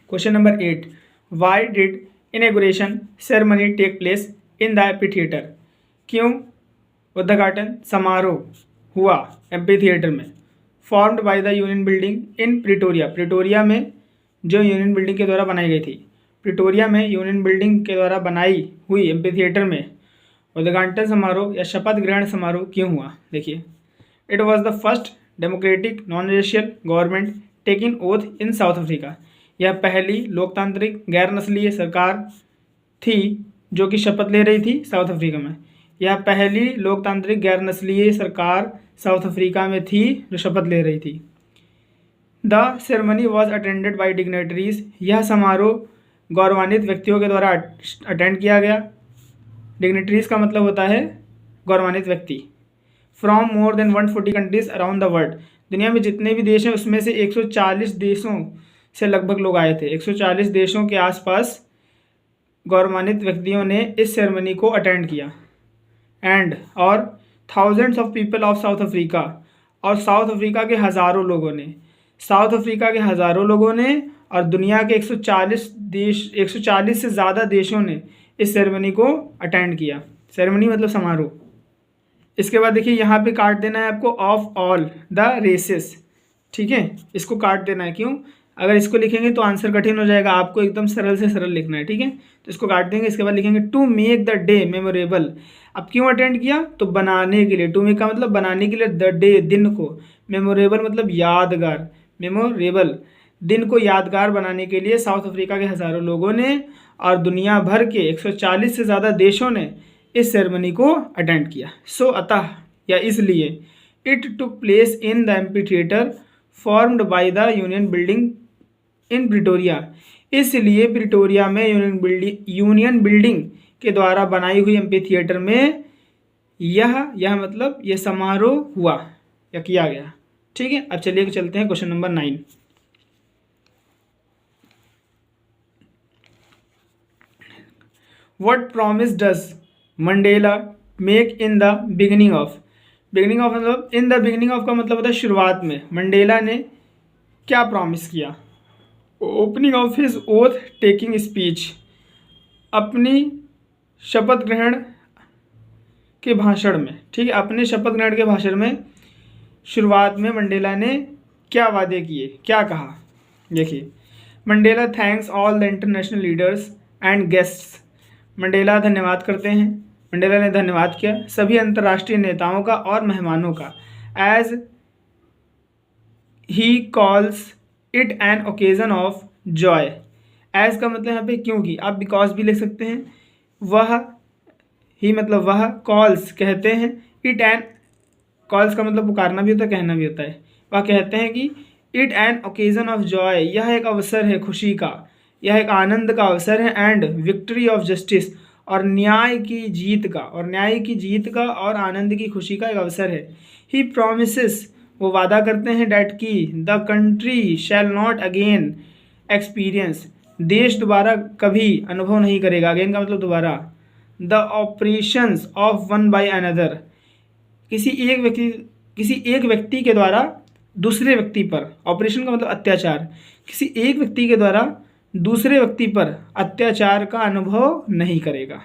Question number 8, why did inauguration ceremony take place in the amphitheatre? क्यों उद्घाटन समारोह हुआ एम्पी थिएटर में? Formed by the Union Building in Pretoria, Pretoria में जो union building के द्वारा बनाई गई थी, प्रिटोरिया में यूनियन बिल्डिंग के द्वारा बनाई हुई एम्पी थिएटर में उद्घाटन समारोह या शपथ ग्रहण समारोह क्यों हुआ? देखिए, it was the first democratic non racial government taking oath in south Africa. यह पहली लोकतांत्रिक गैर नस्लीय सरकार थी जो कि शपथ ले रही थी साउथ अफ्रीका में। यह पहली लोकतांत्रिक गैर नस्लीय सरकार साउथ अफ्रीका में थी जो शपथ ले रही थी। The ceremony was attended by dignitaries, यह समारोह गौरवान्वित व्यक्तियों के द्वारा अटेंड किया गया। डिग्नेटरीज का मतलब होता है गौरवान्वित व्यक्ति। From more than 140 countries around the world, दुनिया में जितने भी देश हैं उसमें से 140 देशों से लगभग लोग आए थे। 140 देशों के आसपास गौरवान्वित व्यक्तियों ने इस सेरेमनी को अटेंड किया। एंड और thousands of people of south Africa, और साउथ अफ्रीका के हज़ारों लोगों ने, साउथ अफ्रीका के हज़ारों लोगों ने और दुनिया के 140 से ज़्यादा देशों ने इस सेरेमनी को अटेंड किया। सेरेमनी मतलब समारोह। इसके बाद देखिए यहाँ पे काट देना है आपको ऑफ ऑल द रेसेस, ठीक है, इसको काट देना है। क्यों? अगर इसको लिखेंगे तो आंसर कठिन हो जाएगा, आपको एकदम सरल से सरल लिखना है, ठीक है। तो इसको काट देंगे, इसके बाद लिखेंगे to make the day memorable. अब क्यों अटेंड किया? तो बनाने के लिए। टू मेक का मतलब बनाने के लिए, द डे दिन को, मेमोरेबल मतलब यादगार, मेमोरेबल दिन को यादगार बनाने के लिए साउथ अफ्रीका के हज़ारों लोगों ने और दुनिया भर के 140 से ज़्यादा देशों ने इस सेरेमनी को अटेंड किया। सो अतः या इसलिए it took place in the amphi theatre formed by the Union Building in Pretoria, इसलिए प्रिटोरिया में यूनियन बिल्डिंग के द्वारा बनाई हुई एम्पी थिएटर में यह मतलब यह समारोह हुआ या किया गया, ठीक है। अब चलिए चलते हैं question number 9। What promise does Mandela make in the beginning of? Beginning of मतलब इन द बिगिनिंग ऑफ का मतलब होता है शुरुआत में। मंडेला ने क्या प्रॉमिस किया? Opening of his oath taking speech, अपनी शपथ ग्रहण के भाषण में, ठीक है, अपने शपथ ग्रहण के भाषण में शुरुआत में मंडेला ने क्या वादे किए, क्या कहा? देखिए, Mandela thanks all the international leaders and guests, Mandela धन्यवाद करते हैं, मंडेला ने धन्यवाद किया सभी अंतर्राष्ट्रीय नेताओं का और मेहमानों का। As he calls it an occasion of joy, as का मतलब यहाँ पे क्योंकि, आप बिकॉज भी लिख सकते हैं। वह ही मतलब वह, कॉल्स कहते हैं, इट एन, कॉल्स का मतलब पुकारना भी होता है, कहना भी होता है। वह कहते हैं कि it an occasion of Joy, यह एक अवसर है खुशी का, यह एक आनंद का अवसर है। एंड विक्ट्री ऑफ जस्टिस, और न्याय की जीत का, और न्याय की जीत का और आनंद की खुशी का एक अवसर है। ही प्रोमिसेस, वो वादा करते हैं, डैट की the country shall not again experience, देश दोबारा कभी अनुभव नहीं करेगा, अगेन का मतलब दोबारा, the operations of one by another, किसी एक व्यक्ति के द्वारा दूसरे व्यक्ति पर, ऑपरेशन का मतलब अत्याचार, किसी एक व्यक्ति के द्वारा दूसरे व्यक्ति पर अत्याचार का अनुभव नहीं करेगा।